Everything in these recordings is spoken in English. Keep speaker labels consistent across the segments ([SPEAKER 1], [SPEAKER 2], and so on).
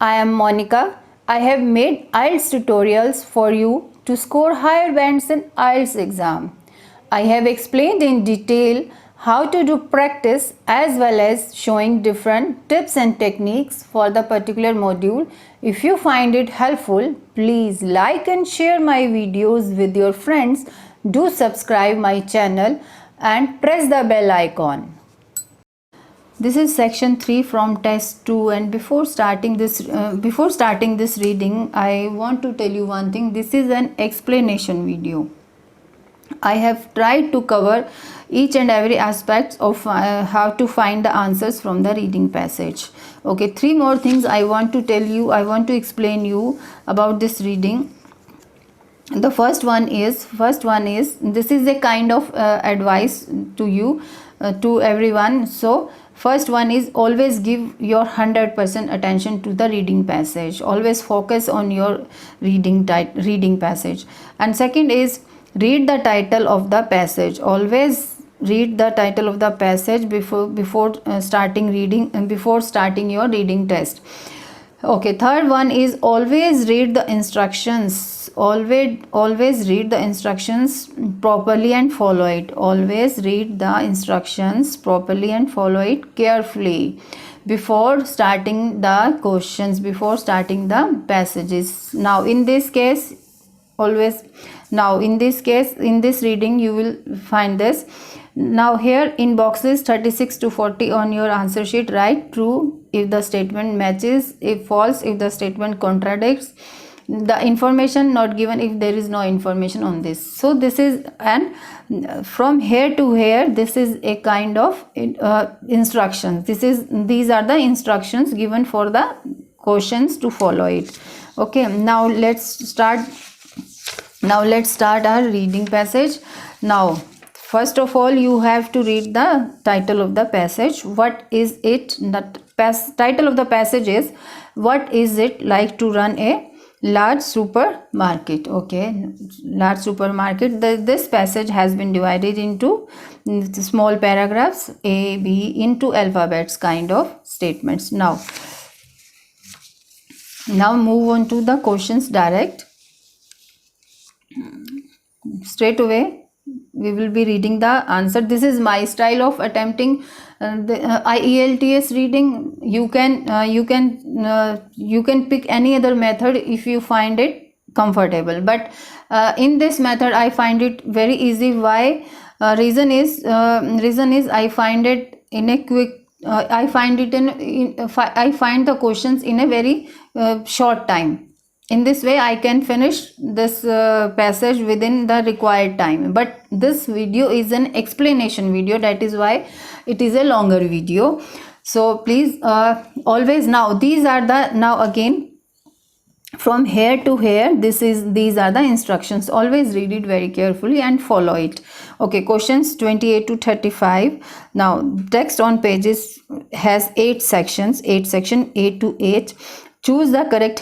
[SPEAKER 1] I am Monica. I have made IELTS tutorials for you to score higher bands in IELTS exam. I have explained in detail how to do practice as well as showing different tips and techniques for the particular module. If you find it helpful, please like and share my videos with your friends. Do subscribe my channel and press the bell icon. This is section 3 from test 2, and before starting this reading, I want to tell you one thing. This is an explanation video. I have tried to cover each and every aspect of how to find the answers from the reading passage. Okay, three more things I want to tell you. I want to explain you about this reading. The first one is this is a kind of advice to you, to everyone. So first one is always give your 100% attention to the reading passage. Always focus on your reading passage. And second is read the title of the passage. Always read the title of the passage before starting reading and before starting your reading test. Okay, third one is always read the instructions. Always read the instructions properly and follow it. Always read the instructions properly and follow it carefully before starting the questions, before starting the passages. Now in this case, in this reading you will find this. Now here in boxes 36 to 40 on your answer sheet, write true if the statement matches, if false if the statement contradicts, the information not given if there is no information on this. So this is, and from here to here, this is a kind of instructions. These are the instructions given for the questions to follow it. Okay, now let's start our reading passage. Now first of all, you have to read the title of the passage. What is it? The title of the passage is, what is it like to run a large supermarket? Okay, large supermarket. This passage has been divided into small paragraphs, A, B, into alphabets kind of statements. Now move on to the questions direct. Straight away we will be reading the answer. This is my style of attempting the IELTS reading. You can pick any other method if you find it comfortable, but in this method I find it very easy. Why? Reason is I find it in a quick I find the questions in a very short time. In this way I can finish this passage within the required time. But this video is an explanation video, that is why it is a longer video. So please always, now again from here to here, these are the instructions. Always read it very carefully and follow it. Okay, questions 28 to 35. Now text on pages has 8 sections, 8 to 8. Choose the correct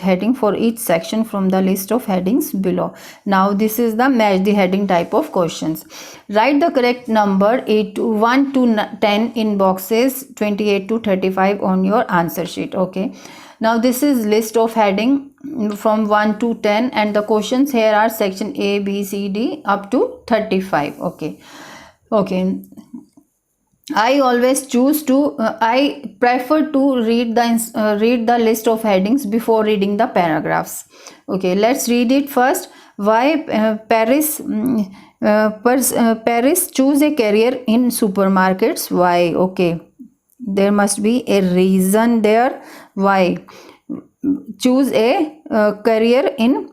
[SPEAKER 1] heading for each section from the list of headings below. Now this is the match the heading type of questions. Write the correct number 1 to 10 in boxes 28 to 35 on your answer sheet. Okay, now this is list of heading from 1 to 10, and the questions here are section A, B, C, D up to 35. Okay. I always choose to I prefer to read the list of headings before reading the paragraphs. Okay, let's read it first. Why Paris choose a career in supermarkets? Why? Okay, there must be a reason there. Why choose a career in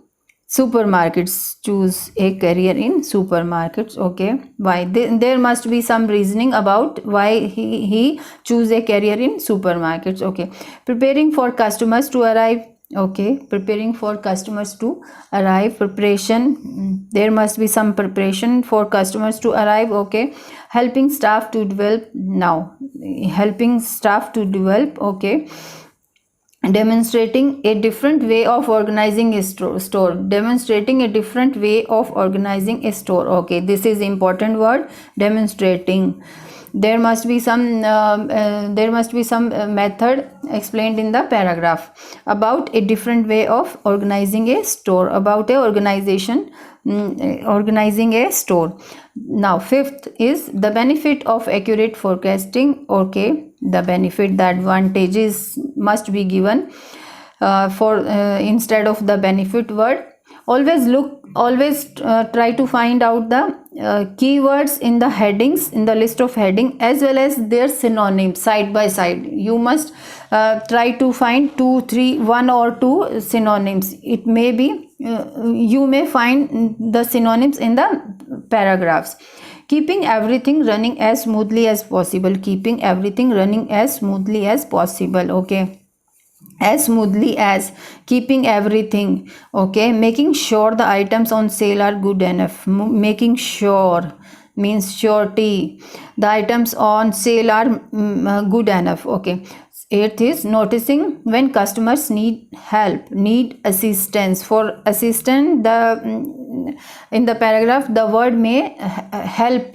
[SPEAKER 1] supermarkets? Choose a career in supermarkets. Okay, why? There must be some reasoning about why he choose a career in supermarkets. Okay, preparing for customers to arrive. Okay, preparing for customers to arrive. Preparation, there must be some preparation for customers to arrive. Okay, helping staff to develop. Now helping staff to develop. Okay, demonstrating a different way of organizing a store. Demonstrating a different way of organizing a store. Okay, this is important word, demonstrating. there must be some method explained in the paragraph about a different way of organizing a store, about a organizing a store. Now fifth is the benefit of accurate forecasting. Okay, the benefit, the advantages must be given for instead of the benefit word. Always try to find out the keywords in the headings, in the list of heading, as well as their synonyms side by side. You must try to find 2 3 1 or 2 synonyms. It may be you may find the synonyms in the paragraphs. Keeping everything running as smoothly as possible. Keeping everything running as smoothly as possible. Okay, as smoothly as, keeping everything. Okay, making sure the items on sale are good enough. Making sure means surety the items on sale are good enough. Okay, eighth is noticing when customers need help, need assistance. For assistant, the in the paragraph the word may help.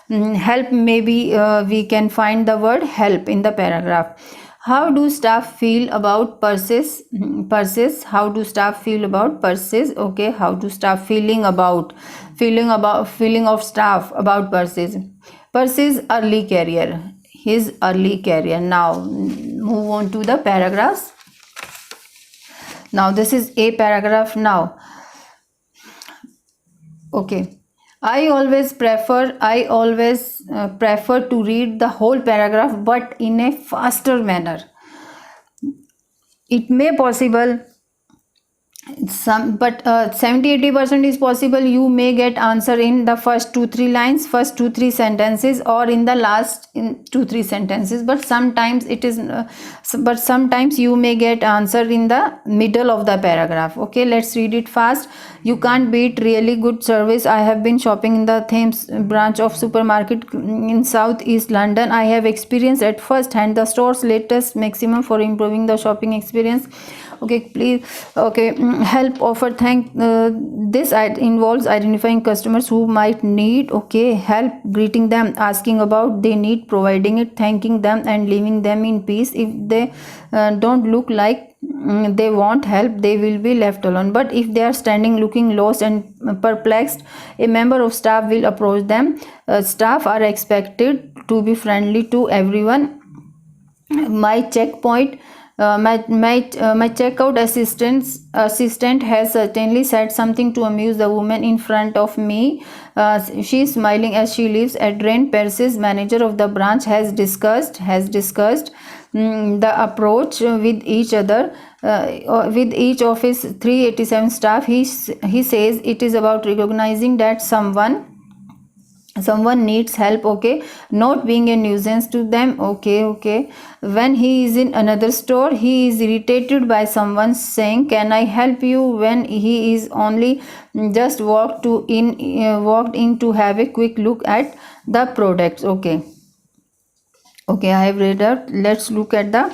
[SPEAKER 1] Help, maybe we can find the word help in the paragraph. How do staff feel about purses? Purses. How do staff feel about purses? Okay, how do staff feeling of staff about purses? Purses early career. His early career. Now move on to the paragraphs. Now this is a paragraph now. Okay. I always prefer to read the whole paragraph, but in a faster manner. It may possible some, but 70-80% is possible. You may get answer in the first 2-3 lines, first 2-3 sentences, or in the last in 2-3 sentences. But sometimes it is but sometimes you may get answer in the middle of the paragraph. Okay, let's read it fast. You can't beat really good service. I have been shopping in the Thames branch of supermarket in South East London. I have experienced at first hand the store's latest maximum for improving the shopping experience. Okay, please. Okay, help offer. Thank this involves identifying customers who might need. Okay, help, greeting them, asking about they need, providing it, thanking them, and leaving them in peace. If they don't look like they want help, they will be left alone. But if they are standing looking lost and perplexed, a member of staff will approach them. Staff are expected to be friendly to everyone. My checkpoint. My checkout assistant has certainly said something to amuse the woman in front of me. She is smiling as she leaves. Adrian Purses, manager of the branch, has discussed the approach with each other with each of his 387 staff. He says it is about recognizing that someone needs help. Okay, not being a nuisance to them. Okay, when he is in another store, he is irritated by someone saying, can I help you, when he is only just walked in to have a quick look at the products. Okay, I have read out. Let's look at the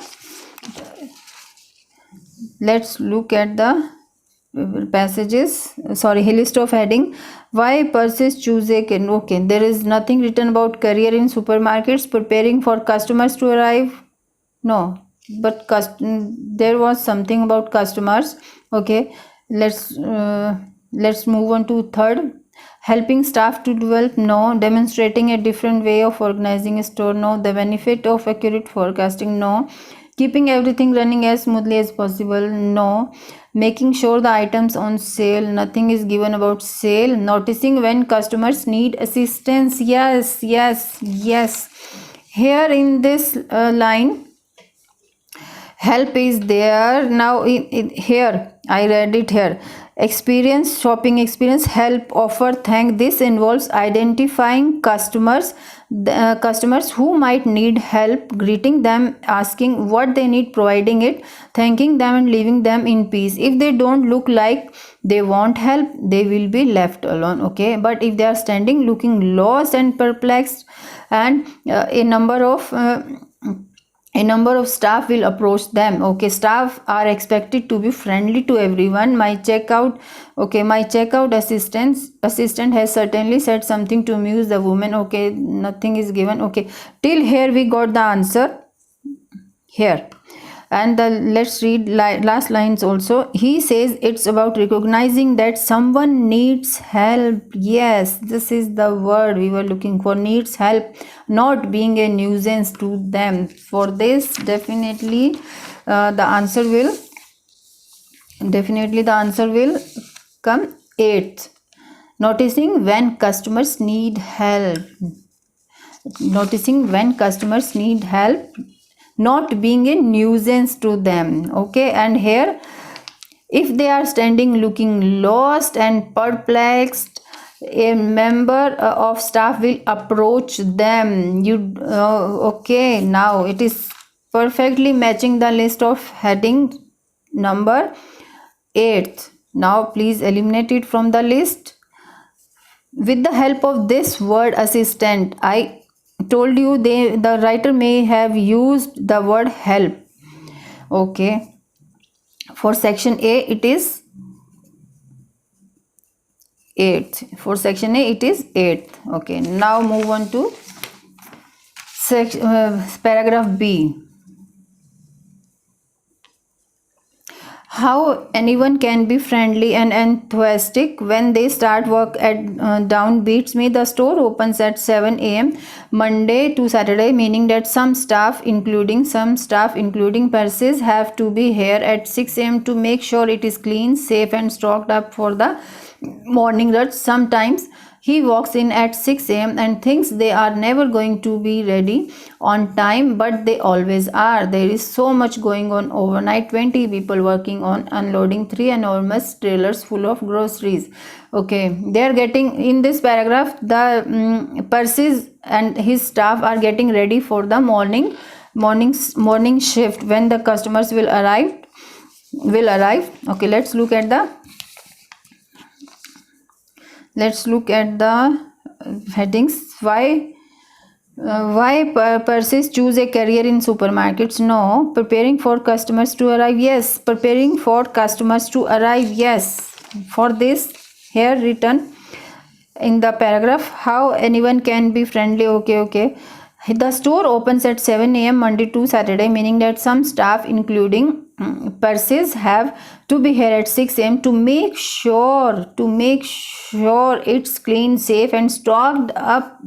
[SPEAKER 1] passages. Sorry, list of heading. Why Purses choose a career? Okay, there is nothing written about career in supermarkets. Preparing for customers to arrive. No, but there was something about customers. Okay, let's move on to third. Helping staff to develop. No. Demonstrating a different way of organizing a store. No. The benefit of accurate forecasting. No. Keeping everything running as smoothly as possible. No. Making sure the items on sale. Nothing is given about sale. Noticing when customers need assistance. Yes. Here in this line, help is there. Now here I read it here. Experience, shopping experience, help, offer, thank. This involves identifying customers who might need help, greeting them, asking what they need, providing it, thanking them, and leaving them in peace. If they don't look like they want help, they will be left alone. Okay, but if they are standing looking lost and perplexed, and a number of A number of staff will approach them. Okay, staff are expected to be friendly to everyone. My checkout assistant has certainly said something to amuse the woman. Okay, nothing is given. Okay, till here we got the answer here. And the let's read last lines also. He says it's about recognizing that someone needs help. Yes, this is the word we were looking for, needs help, not being a nuisance to them. For this, definitely the answer will come 8th. Noticing when customers need help. Not being a nuisance to them. Okay, and here, if they are standing looking lost and perplexed, a member of staff will approach them. Okay, now it is perfectly matching the list of heading number 8th. Now please eliminate it from the list with the help of this word assistant. I told you the writer may have used the word help. Okay, for section A it is 8th. For section A it is 8th. Okay, now move on to paragraph B. How anyone can be friendly and enthusiastic when they start work at dawn beats me. The store opens at 7 a.m. Monday to Saturday, meaning that some staff including Persis have to be here at 6 a.m. to make sure it is clean, safe and stocked up for the morning rush. Sometimes he walks in at 6 a.m. and thinks they are never going to be ready on time, but they always are. There is so much going on overnight. 20 people working on unloading 3 enormous trailers full of groceries. Okay, they are getting, in this paragraph, the Persis and his staff are getting ready for the morning shift when the customers will arrive. Okay, let's look at the headings. Why Persis choose a career in supermarkets? No. Preparing for customers to arrive? Yes. Preparing for customers to arrive? Yes. For this, here written in the paragraph, how anyone can be friendly. Okay. The store opens at 7 a.m. Monday to Saturday, meaning that some staff including Persis have to be here at 6 a.m. to make sure it's clean, safe and stocked up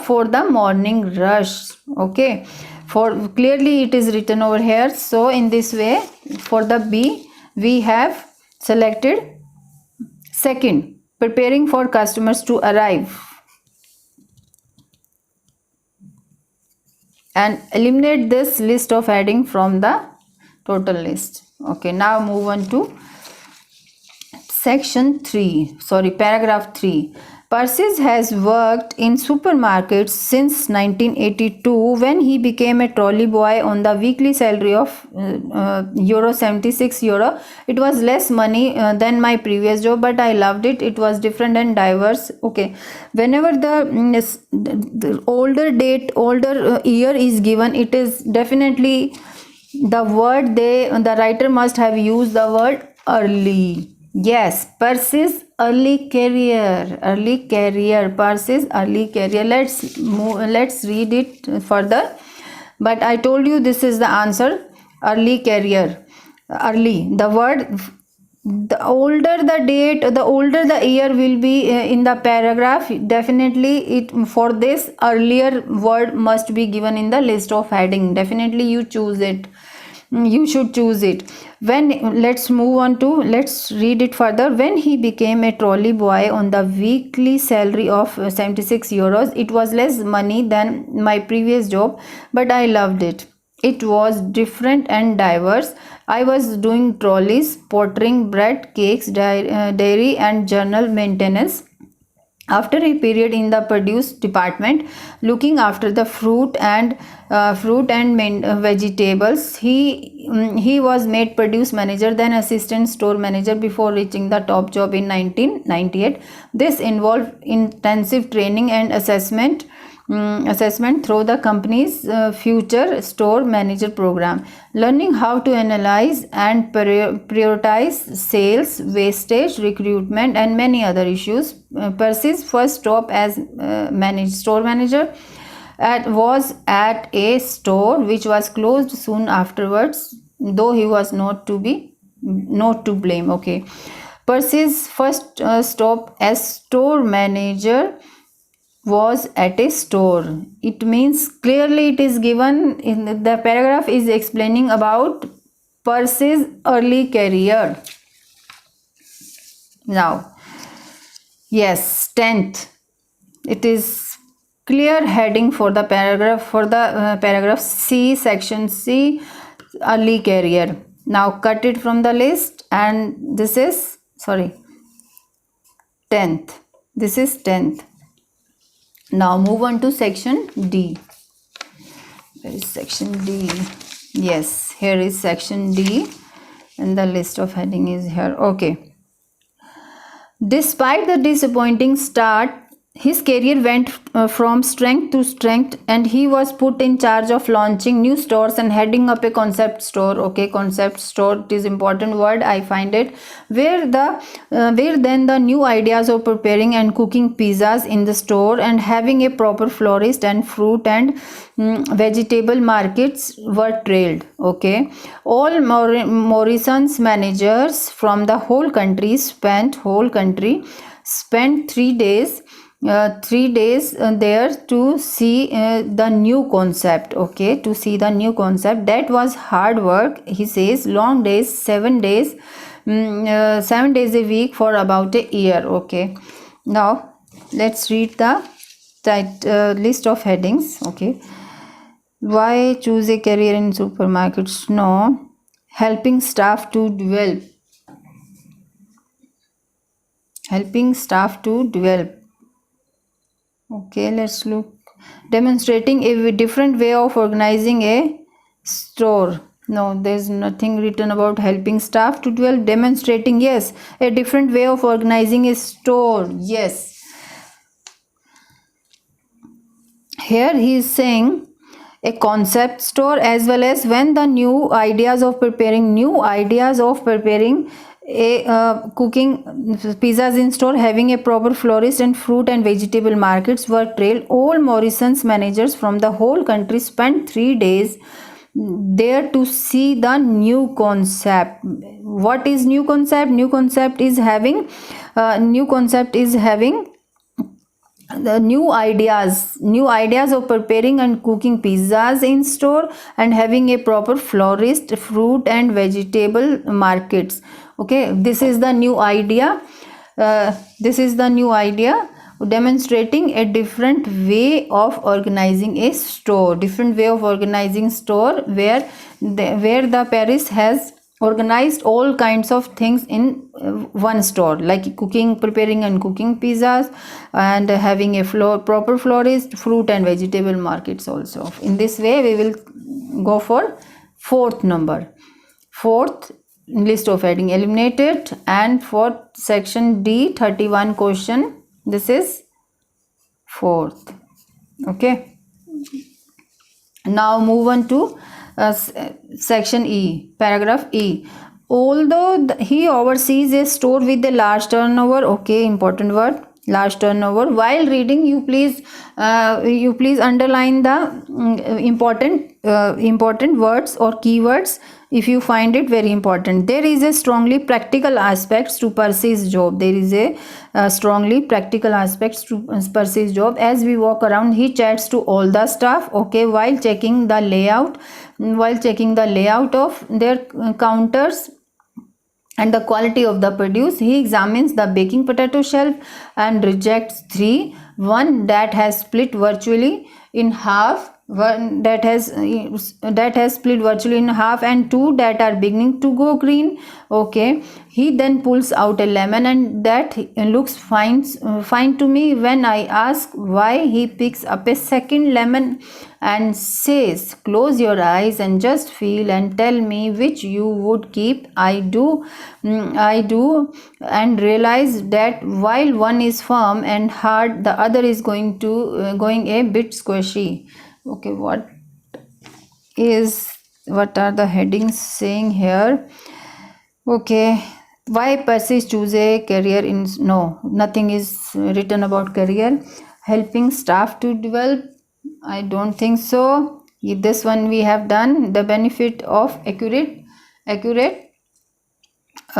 [SPEAKER 1] for the morning rush. Okay, for clearly it is written over here. So in this way, for the B we have selected second, preparing for customers to arrive, and eliminate this list of heading from the total list. Okay, now move on to paragraph 3. Persis has worked in supermarkets since 1982 when he became a trolley boy on the weekly salary of €76. It was less money than my previous job, but I loved it. It was different and diverse. Okay, whenever the older year is given, it is definitely the word the writer must have used the word early. Yes, Persis early career. Persis early career. Let's read it further. But I told you this is the answer. Early career. Early. The word, the older the date, the older the year will be in the paragraph. Definitely for this earlier word must be given in the list of heading. Definitely you choose it. You should choose it. Let's read it further. When he became a trolley boy on the weekly salary of €76, it was less money than my previous job, but I loved it. It was different and diverse. I was doing trolleys, portering bread, cakes, dairy and journal maintenance. After a period in the produce department, looking after the fruit and vegetables, he was made produce manager, then assistant store manager before reaching the top job in 1998. This involved intensive training and assessment assessment through the company's future store manager program, learning how to analyze and prioritize sales, wastage, recruitment, and many other issues. Percy's first stop as store manager was at a store which was closed soon afterwards, though he was not to blame. Okay, Percy's first stop as store manager was at a store. It means clearly it is given in the paragraph is explaining about Percy's early career. Now, yes, 10th. It is clear heading for the paragraph paragraph C, section C, early career. Now cut it from the list, and this is 10th. This is 10th. Now move on to section D. Where is section D? Yes, here is section D, and the list of heading is here. Okay. Despite the disappointing start, his career went from strength to strength, and he was put in charge of launching new stores and heading up a concept store. Okay, concept store, it is important word, I find it, where then the new ideas of preparing and cooking pizzas in the store and having a proper florist and fruit and vegetable markets were trailed. Okay, all Morrison's managers from the whole country spent 3 days there to see the new concept. Okay, to see the new concept. That was hard work, he says. Long days, 7 days, 7 days a week for about a year. Okay, now let's read the list of headings. Okay, why choose a career in supermarkets? No. Helping staff to develop. Okay, let's look. Demonstrating a different way of organizing a store. No, there's nothing written about helping staff to develop. Demonstrating, yes, a different way of organizing a store. Yes. Here he is saying a concept store, as well as when the new ideas of preparing cooking pizzas in store, having a proper florist and fruit and vegetable markets were trailed. All Morrison's managers from the whole country spent 3 days there to see the new concept. What is new concept? New concept is having the new ideas of preparing and cooking pizzas in store and having a proper florist, fruit and vegetable markets. Okay, this is the new idea. Demonstrating a different way of organizing a store. Where the Paris has organized all kinds of things in one store, like preparing and cooking pizzas, and having a proper florist, fruit and vegetable markets also. In this way we will go for fourth number. Fourth, list of heading eliminated, and for section D, 31 question, this is fourth. Okay, now move on to section E, paragraph E. Although he oversees a store with a large turnover. Okay, important word, large turnover. While reading, you please underline the important words or keywords if you find it very important. There is a strongly practical aspects to Percy's job. As we walk around, he chats to all the staff. Okay, while checking the layout of their counters and the quality of the produce, he examines the baking potato shelf and rejects 3. One that has split virtually in half one that has split virtually in half, and two that are beginning to go green. Okay, he then pulls out a lemon, and that looks fine to me. When I ask why, he picks up a second lemon and says, close your eyes and just feel and tell me which you would keep. I do, and realize that while one is firm and hard, the other is going a bit squishy. Okay, what are the headings saying here? Okay, why Percy choose a career in, no, nothing is written about career. Helping staff to develop, I don't think so. This one we have done. The benefit of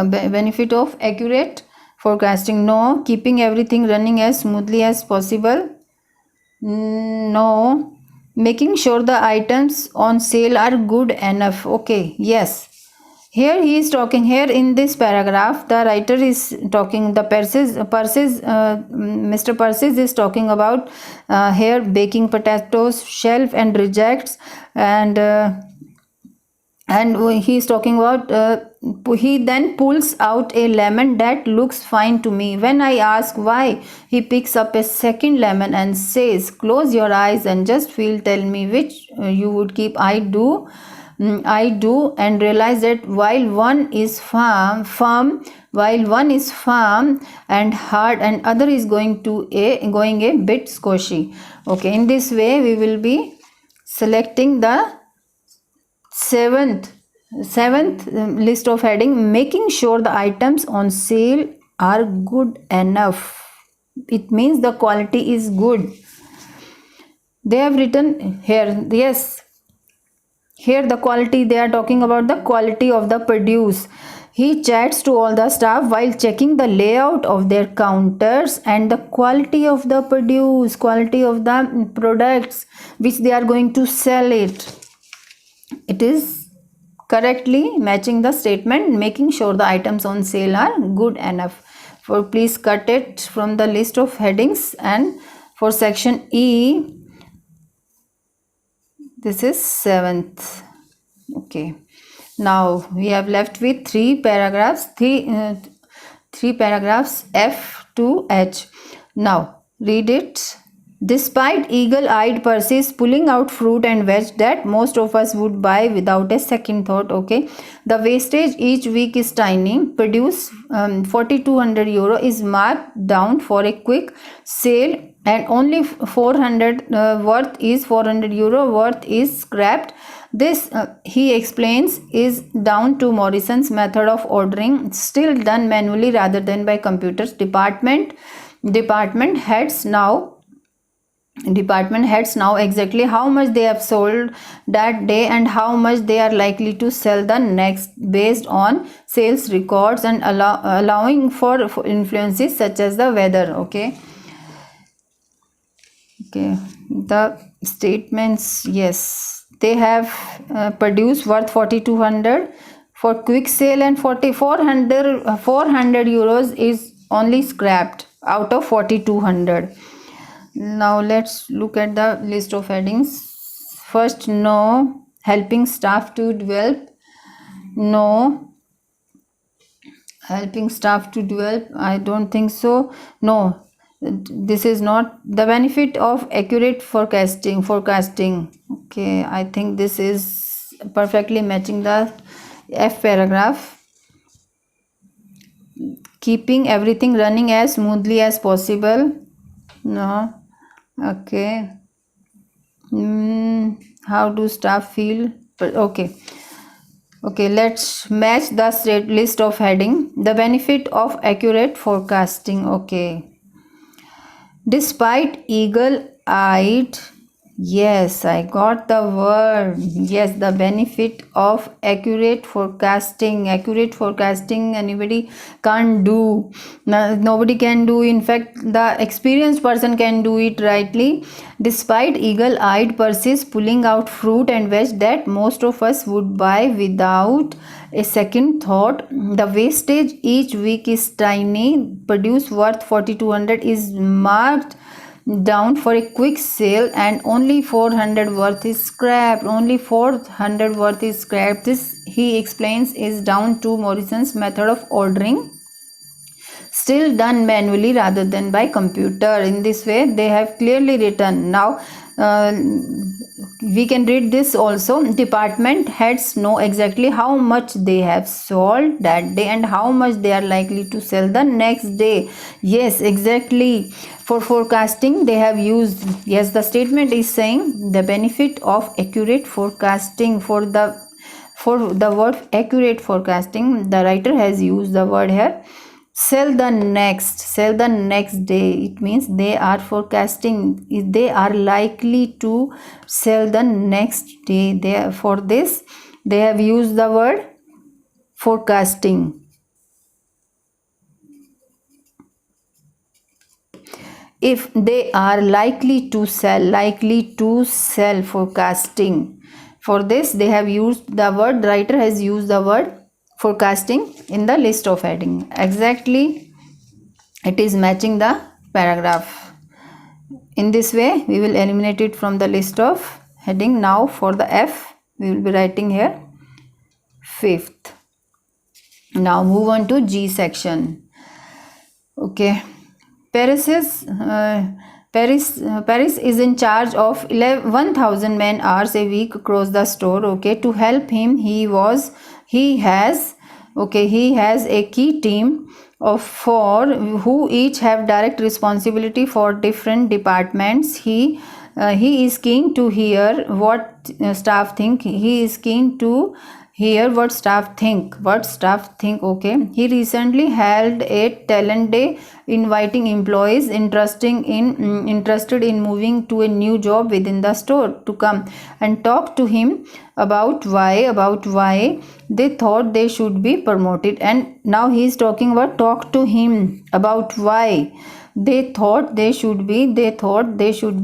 [SPEAKER 1] benefit of accurate forecasting, no. Keeping everything running as smoothly as possible, no. Making sure the items on sale are good enough, okay, yes. Here he is talking, here in this paragraph the writer is talking, the Mr. Persis is talking about here baking potatoes, shelf and rejects, and he is talking about he then pulls out a lemon that looks fine to me. When I ask why, he picks up a second lemon and says, close your eyes and just feel, tell me which you would keep. I do, and realize that while one is firm and hard, and other is going a bit squishy. Okay, in this way we will be selecting the seventh list of heading, making sure the items on sale are good enough. It means the quality is good. They have written here, yes, here the quality, they are talking about the quality of the produce. He chats to all the staff while checking the layout of their counters and the quality of the produce, quality of the products which they are going to sell it. It is correctly matching the statement, making sure the items on sale are good enough. For please cut it from the list of headings, and for section E, this is 7th. Okay, now we have left with three paragraphs F to H. Now read it. Despite eagle-eyed Percy's pulling out fruit and veg that most of us would buy without a second thought, okay, the wastage each week is tiny. Produce 4,200 euro is marked down for a quick sale, and only 400 worth is 400 euro worth is scrapped. This, he explains, is down to Morrison's method of ordering, still done manually rather than by computers. Department heads now exactly how much they have sold that day and how much they are likely to sell the next, based on sales records and allowing for influences such as the weather. Okay, the statements, yes, they have produced worth 4,200 for quick sale, and 400 euros is only scrapped out of 4,200. Now let's look at the list of headings. First, no. Helping staff to develop, no. Helping staff to develop, I don't think so. No, this is not the benefit of accurate forecasting. Okay, I think this is perfectly matching the F paragraph. Keeping everything running as smoothly as possible, no. Okay, how do staff feel? Okay, let's match the list of heading. The benefit of accurate forecasting. Okay, despite eagle-eyed, yes, I got the word. Yes, the benefit of accurate forecasting. Anybody can't do. Nobody can do. In fact, the experienced person can do it rightly. Despite eagle-eyed Percy's pulling out fruit and veg that most of us would buy without a second thought, the wastage each week is tiny. Produce worth 4,200 is marked down for a quick sale and only 400 worth is scrapped. Only 400 worth is scrapped. This, he explains, is down to Morrison's method of ordering, still done manually rather than by computer. In this way they have clearly written. Now we can read this also. Department heads know exactly how much they have sold that day and how much they are likely to sell the next day. Yes, exactly. For forecasting they have used, yes, the statement is saying the benefit of accurate forecasting. For the word accurate forecasting, the writer has used the word here sell the next day. It means they are forecasting, they are likely to sell the next day. For this they have used the word forecasting. If they are likely to sell, forecasting. For this they have used the word, the writer has used the word forecasting in the list of heading. Exactly, it is matching the paragraph. In this way we will eliminate it from the list of heading. Now for the F, we will be writing here fifth. Now move on to G section. Okay, Paris is in charge of 1,000 man hours a week across the store. Okay, to help him he has a key team of 4 who each have direct responsibility for different departments. He is keen to hear what staff think. Okay, he recently held a talent day, inviting employees interested in moving to a new job within the store to come and talk to him about why they thought they should be promoted. And now he is talking about talk to him about why they thought they should be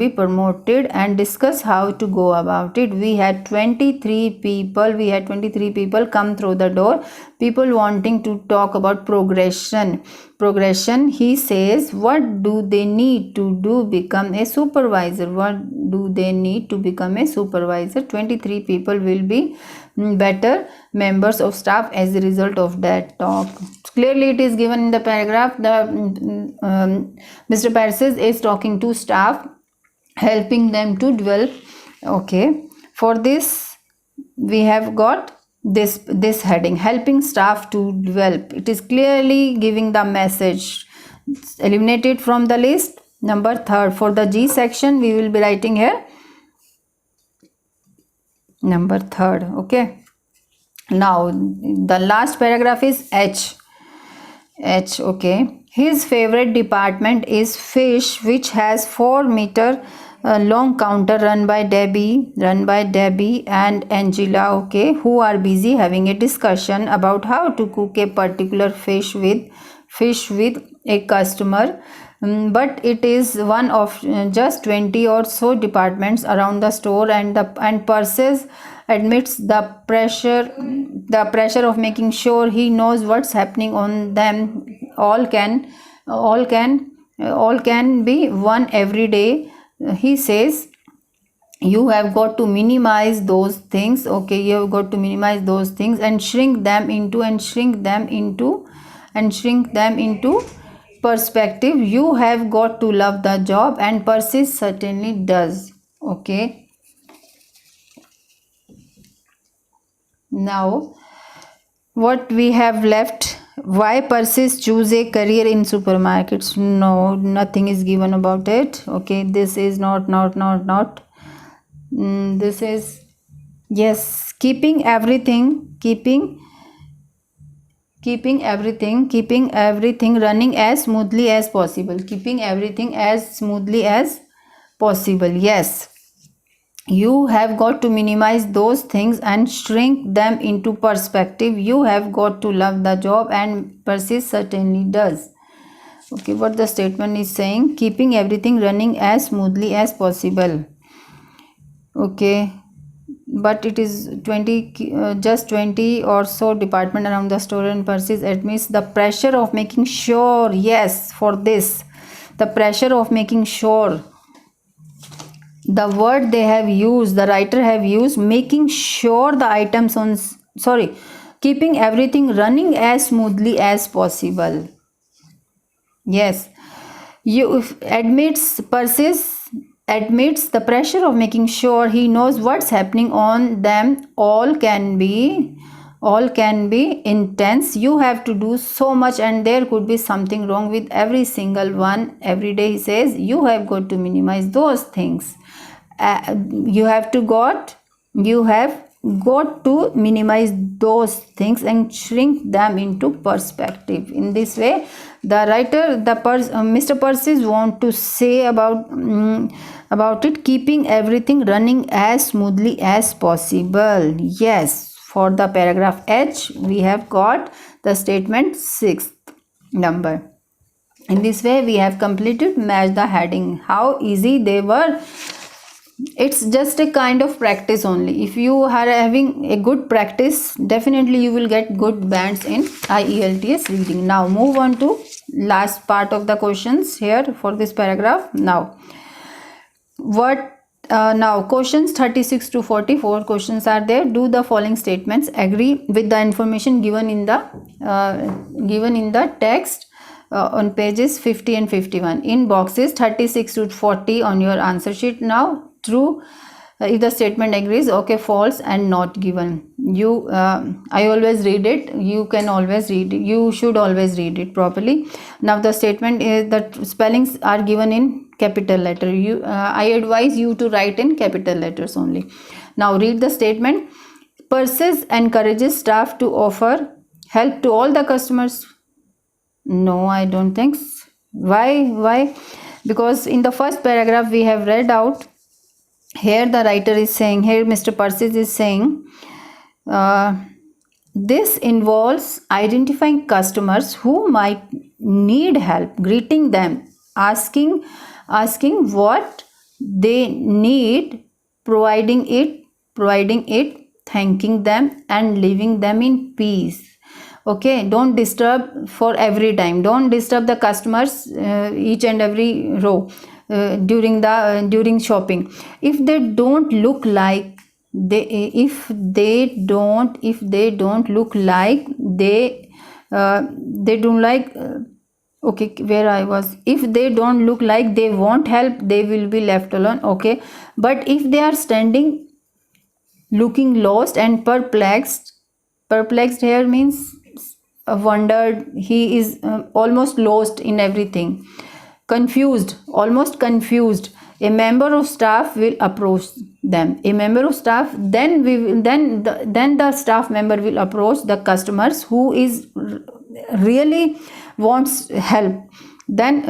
[SPEAKER 1] promoted and discuss how to go about it. We had 23 people come through the door, people wanting to talk about progression. He says, what do they need to do become a supervisor? 23 people will be better members of staff as a result of that talk. Clearly it is given in the paragraph. Mr. Paris is talking to staff, helping them to develop. Okay, for this we have got this heading, helping staff to develop. It is clearly giving the message. It's eliminated from the list. Number 3. For the G section we will be writing here number 3. Okay, now the last paragraph is H. Okay, his favorite department is fish, which has 4-meter long counter run by Debbie and Angela, okay, who are busy having a discussion about how to cook a particular fish with a customer. But it is one of just 20 or so departments around the store, and Persis admits the pressure of making sure he knows what's happening on them. All can be won every day. He says you have got to minimize those things. Okay, you have got to minimize those things and shrink them into perspective. You have got to love the job, and Persis certainly does. Okay, now what we have left, why Persis choose a career in supermarkets. No, nothing is given about it. Okay, this is not this is, yes, keeping everything running as smoothly as possible. Yes, you have got to minimize those things and shrink them into perspective. You have got to love the job, and Persis certainly does. Okay, what the statement is saying, keeping everything running as smoothly as possible. Okay, but it is just 20 or so department around the store, and Persis admits the pressure of making sure. Yes, for this, the pressure of making sure the word they have used, the writer have used, making sure the items on, keeping everything running as smoothly as possible. Yes, you admits Persis admits the pressure of making sure he knows what's happening on them. All can be intense. You have to do so much and there could be something wrong with every single one every day. He says you have got to minimize those things. You have got to minimize those things and shrink them into perspective. In this way, the writer, Mr. Persis want to say about it, keeping everything running as smoothly as possible. Yes, for the paragraph H, we have got the statement 6th number. In this way, we have completed match the heading. How easy they were. It's just a kind of practice only. If you are having a good practice, definitely you will get good bands in IELTS reading. Now move on to last part of the questions here for this paragraph. Now questions 36 to 44 questions are there. Do the following statements agree with the information given in the text on pages 50 and 51 in boxes 36 to 40 on your answer sheet. Now true if the statement agrees, okay, false and not given. I always read it, you can always read it, you should always read it properly. Now the statement is that spellings are given in capital letter. I advise you to write in capital letters only. Now read the statement. Persis encourages staff to offer help to all the customers. No, I don't think so. Why? Because in the first paragraph we have read out, here the writer is saying, here Mr. Persis is saying, this involves identifying customers who might need help, greeting them, asking what they need, providing it, thanking them and leaving them in peace. Okay, don't disturb for every time, don't disturb the customers each and every row during shopping. If they don't look like if they don't look like they don't like okay, where I was, if they don't look like they want help, they will be left alone. Okay, but if they are standing looking lost and perplexed here means wondered, he is almost lost in everything, almost confused, a member of staff will approach them. A member of staff, then the staff member will approach the customers who is really wants help. Then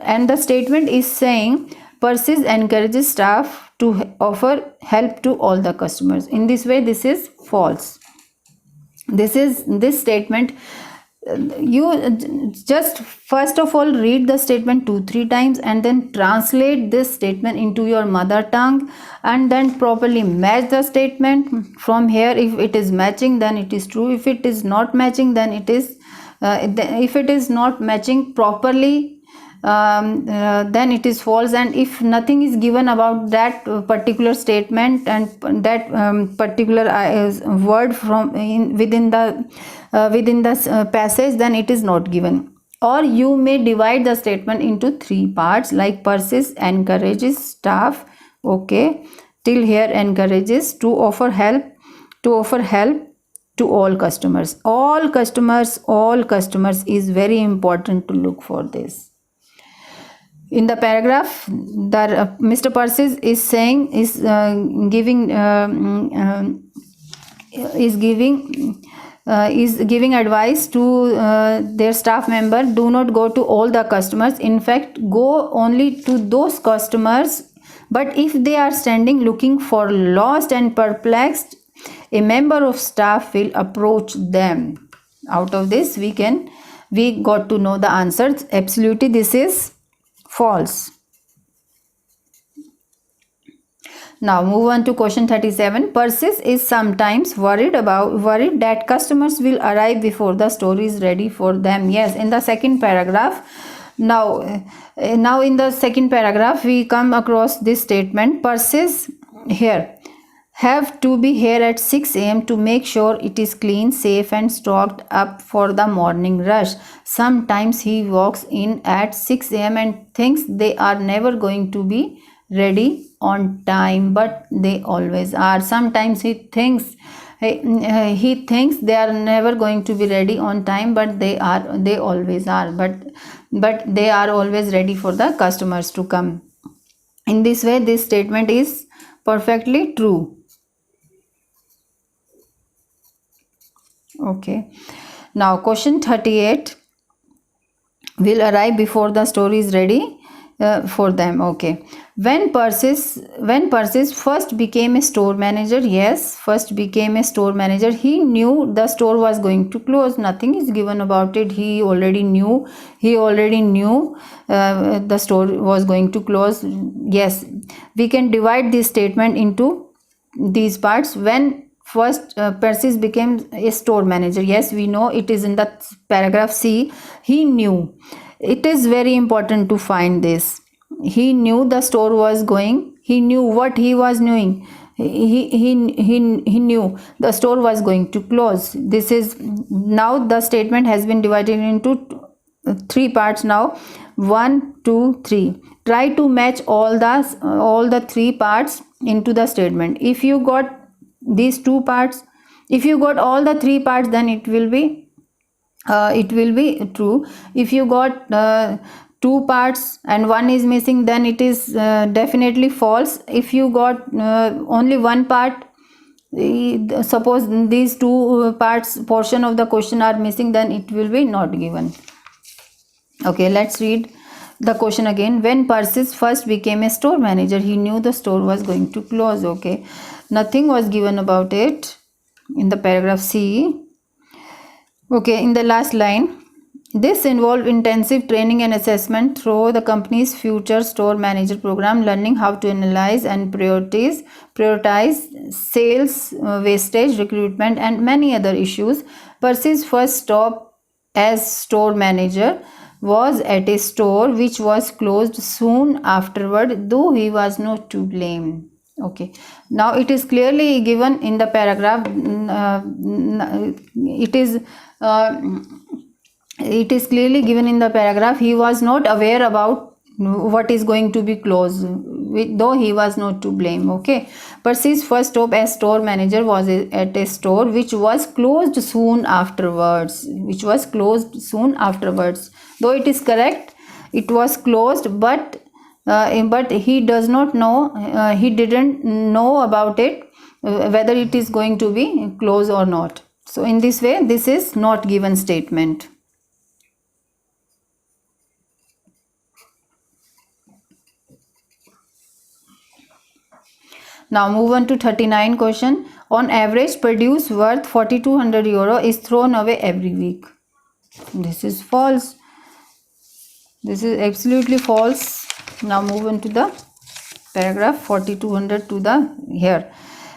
[SPEAKER 1] and the statement is saying Persis encourages staff to offer help to all the customers. In this way, this is false. This statement, you just first of all read the statement 2-3 times and then translate this statement into your mother tongue and then properly match the statement. From here, if it is matching, then it is true. If it is not matching, then it is if it is not matching properly, then it is false. And if nothing is given about that particular statement and that particular word from within the passage, then it is not given. Or you may divide the statement into 3 parts, like Persis encourages staff, okay, till here encourages to offer help to all customers. All customers is very important to look for this. In the paragraph, that Mr. Persis is saying is giving advice to their staff member. Do not go to all the customers. In fact, go only to those customers. But if they are standing looking for lost and perplexed, a member of staff will approach them. Out of this, we got to know the answers. Absolutely, this is false. Now move on to question 37. Persis is sometimes worried that customers will arrive before the store is ready for them. Yes, in the second paragraph, Now in the second paragraph we come across this statement, purses here have to be here at 6 a.m. to make sure it is clean, safe and stocked up for the morning rush. Sometimes he walks in at 6 a.m. and thinks they are never going to be ready on time, but they always are. Sometimes he thinks they are never going to be ready on time, but they always are. But they are always ready for the customers to come. In this way, this statement is perfectly true. Okay, now question 38 will arrive before the story is ready for them. Okay, when Persis first became a store manager, he knew the store was going to close. Nothing is given about it. He already knew the store was going to close. Yes, we can divide this statement into these parts. When first Persis became a store manager, yes, we know it is in the paragraph C. He knew. It is very important to find this. He knew the store was going. He knew what he was doing. He knew the store was going to close. This is, now the statement has been divided into three parts. Now 1, 2, 3. Try to match all the three parts into the statement. If you got these two parts, if you got all the three parts, then it will be true. If you got two parts and one is missing, then it is definitely false. If you got only one part, suppose these two parts portion of the question are missing, then it will be not given. Okay, let's read the question again. When Persis first became a store manager, he knew the store was going to close. Okay, nothing was given about it in the paragraph C. Okay, in the last line, this involved intensive training and assessment through the company's future store manager program, learning how to analyze and prioritize sales, wastage, recruitment and many other issues. Percy's first stop as store manager was at a store which was closed soon afterward, though he was not to blame. Okay, now it is clearly given in the paragraph. It is clearly given in the paragraph. He was not aware about what is going to be closed, though he was not to blame. Okay, Percy's first stop as store manager was at a store which was closed soon afterwards. Though it is correct, it was closed, but he does not know. He didn't know about it, whether it is going to be closed or not. So in this way, this is not given statement. Now move on to 39 question. On average, produce worth 4200 euro is thrown away every week. This is false. This is absolutely false. Now move on to the paragraph 4200 to the here.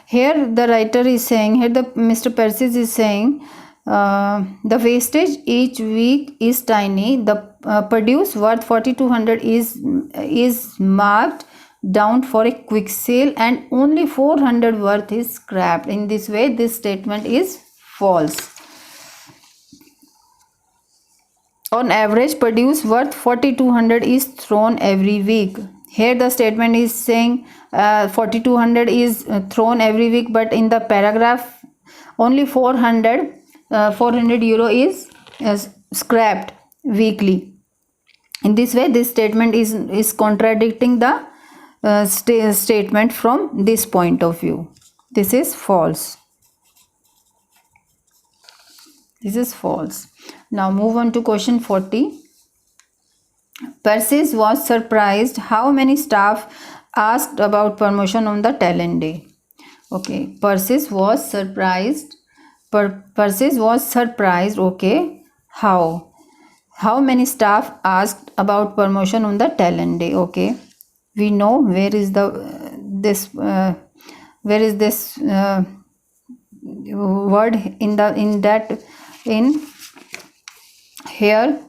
[SPEAKER 1] Here the writer is saying, here the Mr. Persis is saying, the wastage each week is tiny. The produce worth 4200 is marked down for a quick sale and only 400 worth is scrapped. In this way, this statement is false. On average, produce worth 4200 is thrown every week. Here the statement is saying 4200 is thrown every week, but in the paragraph only 400 euro is scrapped weekly. In this way, this statement is contradicting the statement from this point of view. This is false. This is false. Now move on to question 40. Persis was surprised how many staff asked about promotion on the talent day. Okay, Persis was surprised. Persis was surprised. Okay, how many staff asked about promotion on the talent day? Okay, we know where is this word in here.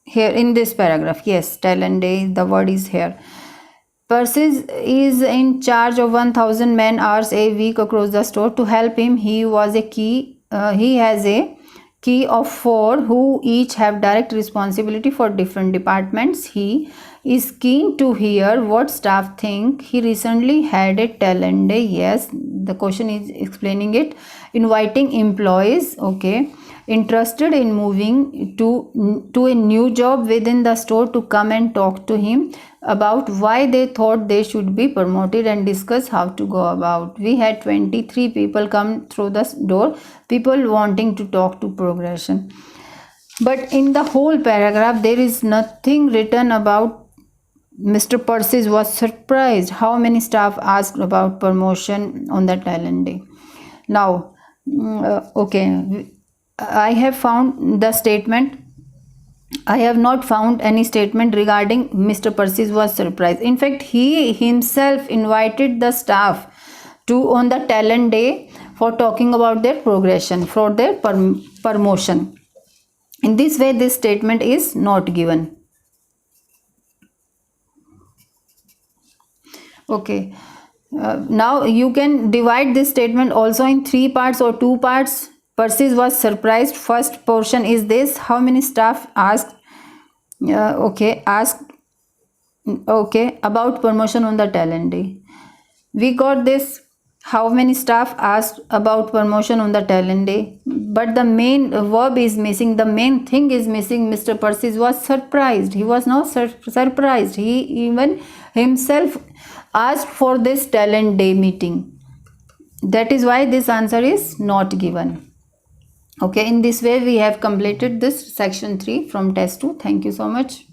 [SPEAKER 1] here in this paragraph. Yes, talent day, the word is here. Persis is in charge of 1000 man hours a week across the store. To help him, he has a key of 4 who each have direct responsibility for different departments. He is keen to hear what staff think. He recently had a talent day. Yes, the question is explaining it. Inviting employees, okay, interested in moving to a new job within the store to come and talk to him about why they thought they should be promoted and discuss how to go about. We had 23 people come through the door, people wanting to talk to progression. But in the whole paragraph, there is nothing written about Mr. Persis was surprised how many staff asked about promotion on the talent day. Now, okay, I have found the statement. I have not found any statement regarding Mr. Persis was surprised. In fact, he himself invited the staff to on the talent day for talking about their progression, for their promotion. In this way, this statement is not given. Okay. Now you can divide this statement also in 3 parts or 2 parts. Persis was surprised. First portion is this: how many staff asked about promotion on the talent day. We got this: how many staff asked about promotion on the talent day, but the main verb is missing, the main thing is missing. Mr. Persis was surprised. He was not surprised. He even himself asked for this talent day meeting. That is why this answer is not given. Okay, in this way we have completed this section 3 from test 2. Thank you so much.